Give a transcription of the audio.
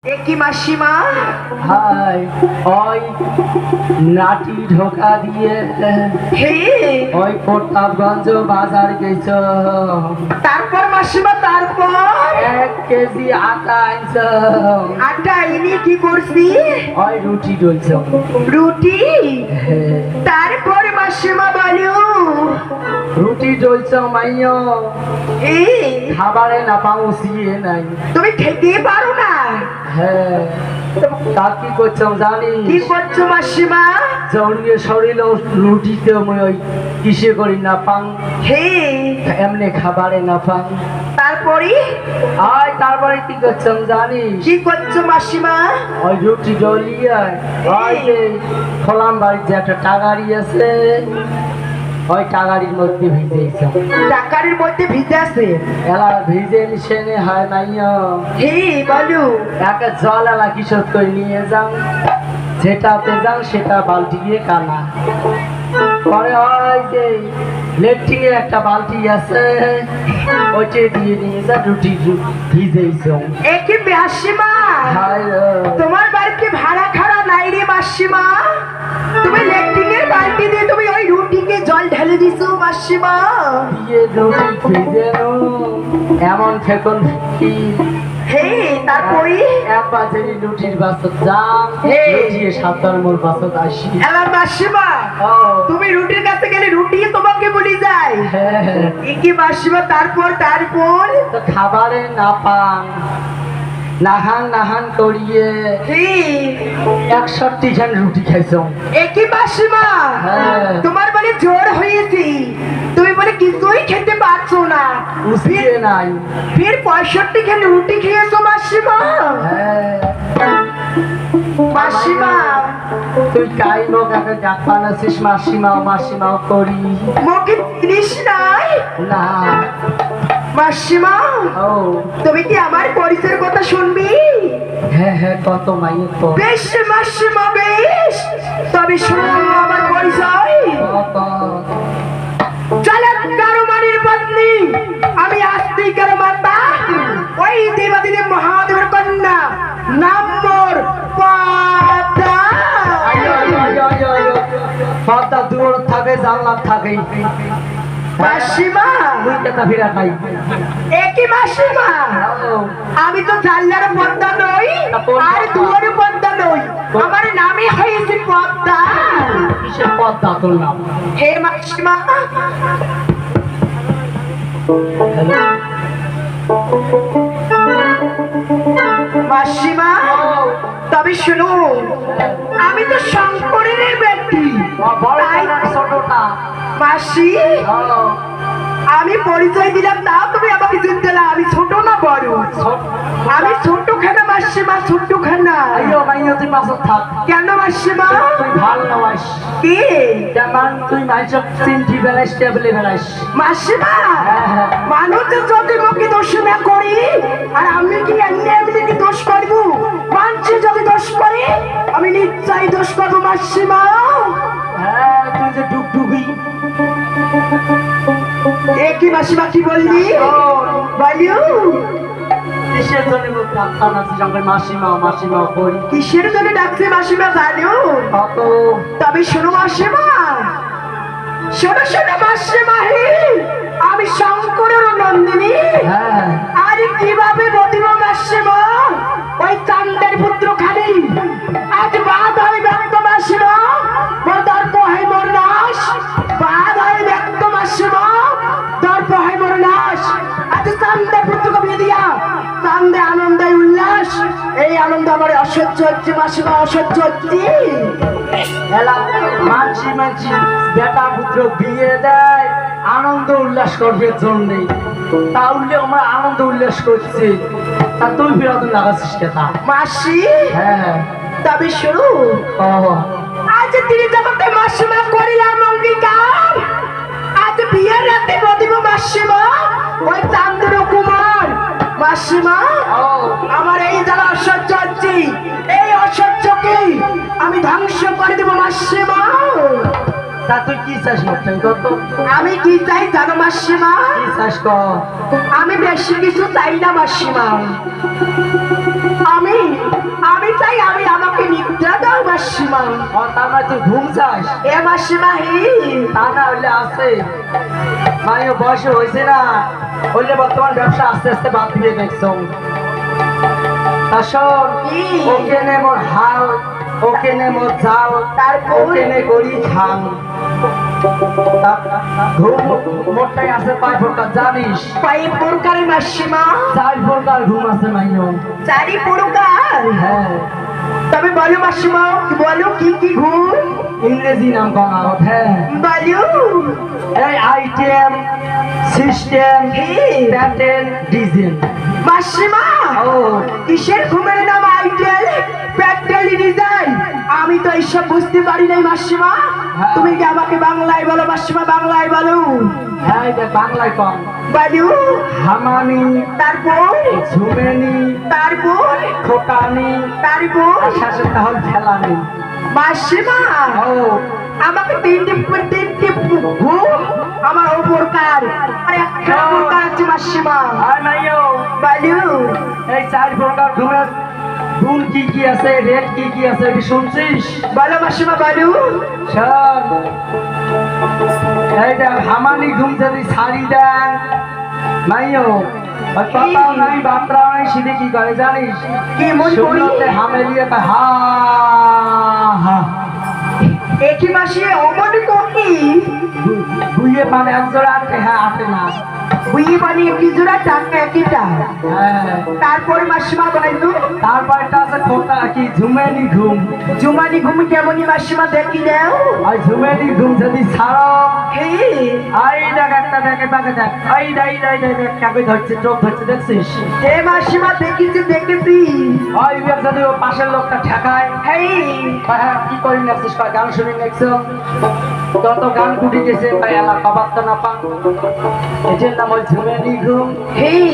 কি মাসিমা? হাই ওই নাটি ঢোকা দিয়ে হে ওই প্রতাপগঞ্জ বাজার গেছ, তারপর মাসিমা তারপর 1 কেজি আটা আনছ। আটা এনে কি করছি? ওই রুটি ডলছ। রুটি? তারপর মাসিমা বলো। রুটি ডলছ মাইয়া, এই খাবারে না পাউছিয়ে নাই। তুমি খেতে পারো না? হ্যাঁ, তা কি করছ জানি? কি করছো মাসিমা? জড়িয়ে শরীর রুটিতে ওই কিসে করি না পাং, হে এমনি খাবারে না পাং। তারপরে আয় তারপরে কি করছ জানিস? কি করছো মাসিমা? ওই রুটি ডলিয়ে ওই যে খোলাম বাড়ির যে একটা টাগারি আছে, ওই টাগারির মধ্যে ভিজেছ। টাকারের মধ্যে ভিজে আছে? এলা ভিজে নিশে হয় নাইয়া। হে বলো। একে জল এলা কিশোর করে নিয়ে যাও, যেটাতে যাও সেটা বালতি দিয়ে কানা। পরে ওই যে লেট্রিনে একটা বালতি আছে, ওইটা দিয়ে নিয়ে যা রুটি ভিজেছ। একে মাসিমা হায় তোমার বাড়িতে ভাড়া খাড়া নাই রে মাসিমা? তুমি লেট্রিনের বালতি দিয়ে তুমি ওই রুটিকে জল ঢেলে দিছো মাসিমা? দিয়ে রুটি ভিজে এমন ফেকন কি। হে তারপরে এক বাজারে রুটির বাসত যাম, হে। রুটিয়ে 7 মোর বাসত আসি। এবার মাসিমা ও তুমি রুটির কাছে গেলে রুটি তোমাকে বলি যায়? হ্যাঁ, একে মাসিমা তারপর তারপর তো খাবারে না পান নাহান নাহান করিয়ে হে 61 খান রুটি খাইছ। একে মাসিমা হ্যাঁ। তোমার বলে জ্বর হয়েছে, তুমি বলে কিছুই খেতে পারছো না, উঠিয়ে নাই। ফির 65 খান রুটি খেয়েছো মাসিমা? হ্যাঁ, মাসিমা তুই কাই লোক একে ডাক্তার আছিস মাসিমা মাসিমা করি মুখে জিনিস নাই না। মাসিমা ও তুমি কি আমার পরিচয়ের কথা শুনবি? হ্যাঁ হ্যাঁ, কত মাইয়ে তো বেশ মাসিমা বেশ, তবে শুনো আমার পরিচয়। কত। চালাক কারমানির পত্নী, আমি আস্তিকের মাতা, ওই দেবাদিদেব মহাদেবের কন্যা, নাম মোর পদ্মা। পদ্মা দূর থাকে জানলার থাকে। মাসিমা তুই কেতা ফিরা খাই। একই মাসিমা আমি তো জানলার পদ্মা নই আর দুয়ার পদ্মা নই, আমার নামই হয়েছে পদ্মা। কিসের পদ্মা তোর নাম? হে মাসিমা মাসিমা তবে শুনো, আমি তো শঙ্করের ব্যক্তি। ছোটটা মাসি আমি পরিচয় দিলাম, তাও তুমি আমাকে চিনতে না। আমি ছোট না বড়? আমি ছোট খানা মাসিমা, ছোট খানা। আইও মাইও তুই পাশে থাক। কেন মাসিমা? তুই ভাল নয় কি যেমন তুই মাইসব চিনটি বেলাইস টেবিলে বেলাইস। মাসিমা হ্যাঁ। মানুষ যদি মুখে দোষ না করি, আর আমি কি এমনি এমনি কি দোষ করবো? মানুষ যদি দোষ করে আমি নিশ্চয়ই দোষ করবো মাসিমা। হ্যাঁ, তুই যে ডুবডুবি। একই মাসিমা কি বললি বলিও? কিসের জন্য মুখ ডাক্তার আছিস আমাকে মাসিমা মাসিমা করি? কিসের জন্য ডাকছে মাসিমা জানো? কত। তবে শোনো মাসিমা, শোনো শোনো মাসিমা, হে আমি শঙ্করের নন্দিনী। হ্যাঁ, আর কিভাবে বদিব মাসিমা? ওই চান্দের পুত্র খালি আজ বাদ হয় ব্যক্ত মাসিমা, মোর দর্প হয় মোর নাশ। বাদ হয় ব্যক্ত মাসিমা, দর্প হয় মোর নাশ। আজ চান্দের পুত্রকে বিয়ে দিয়া চান্দে আনন্দে উল্লাস, এই আনন্দ আমার অসহ্য হচ্ছে মাসিমা, অসহ্য হচ্ছে। এলা মানসি মানসি বেটা পুত্র বিয়ে দেয় আনন্দ উল্লাস করবে জন্যে, তাহলে আমরা আনন্দ উল্লাস করছি, তা তুই বিরোধ লাগাচ্ছিস কেতা? মাসি হ্যাঁ তবে শুরু, আজ তিনি জগতে মাসিমা করিলাম অঙ্গীকার, আজ বিয়ের রাতে বদিব মাসিমা ওই চান্দর কুমার। মাসিমা আমার এই যারা অসহ্য হচ্ছে, এই অসহ্যকে আমি ধ্বংস করে দেবো মাসিমা। তা তুই কি চাস মাস্টার কত? আমি কি চাই জানো মাসিমা? কি চাস কর? আমি বেশি কিছু চাই না মাসিমা, আমি ও তার মানে তুই ঘুম চাস এ মাসিমা হি তা না হইলে আছে মাইও বয়স হয়েছে না হইলে বর্তমান ব্যবসা আস্তে আস্তে বাদ দিয়ে দেখছো আসল কি? ওকে নে মোর হাল ওকে নে মোর জাল তারপর? ওকে নে গড়ি খান ঘুম মোটাই আছে পাঁচ প্রকার জানিস কয় প্রকারের মাসিমা? চার প্রকার ঘুম আছে মাইও চারি প্রকার। হ্যাঁ তবে বলো মাসিমা, বলো কি কি ঘুম? ইংরেজি নাম করা হ্যাঁ বলো। এই আইটেম সিস্টেম কি? প্যাটার্ন ডিজাইন মাসিমা ও কিসের ঘুমের নাম আইটেল প্যাটেল ডিজাইন? আমি তো এইসব বুঝতে পারি নাই মাসিমা। হ্যাঁ। তুমি কি আমাকে বাংলায় বলো মাসিমা, বাংলায় বলো। হ্যাঁ এটা বাংলায় কম বলো। হামানি তারপর? ঝুমেনি তারপর? খোটানি তারপর? আর শেষে তাহলে ফেলানি মাসিমা ও আমাকে তিনটি ঘুম আমার ও প্রকার আর একটা প্রকার আছে মাসিমা। আর নাইও বলো। এই চার প্রকার ঘুমের গুণ কি কি আছে রেট কি কি আছে কি শুনছিস বলো মাসিমা বলো। শোন এইটা হামানি ঘুম যদি ছাড়ি দেন নাইও ওই কথাও নাই বার্তাও নাই সিধে কি করে জানিস কি মন করি? শুনতে হামেলিয়ে কয় হা হা একই মাসে অমন করি বুইয়ে মানে একজোড়া আটকে হ্যাঁ আটে না বুঝি পানি একটি জোড়া টাকা একইটা। হ্যাঁ তারপর মাসিমা বলাইতো তারপরটা আছে খোটা কি ঝুমেনি ঘুম জুমানি ঘুম কেমনই মাসিমা দেখি দাও। আর ঝুমেনি ঘুম যদি ছাড়ো হে এই দেখ একটা দেখে তাকে দেখ এই দাই দাই দাই দেখ কাকে ধরছে চোখ ধরছে দেখছিস হে মাসিমা দেখেছি দেখেছি। ওই বিয়ার যদি ও পাশের লোকটা ঠেকায় হেই হ্যাঁ কি করি নাচছিস কয় গান শুনে দেখছো যত গান কুটি গেছে তাই এলা কবাত্তা না পান এটার নাম ওই ঝুমেনি ঘুম হেই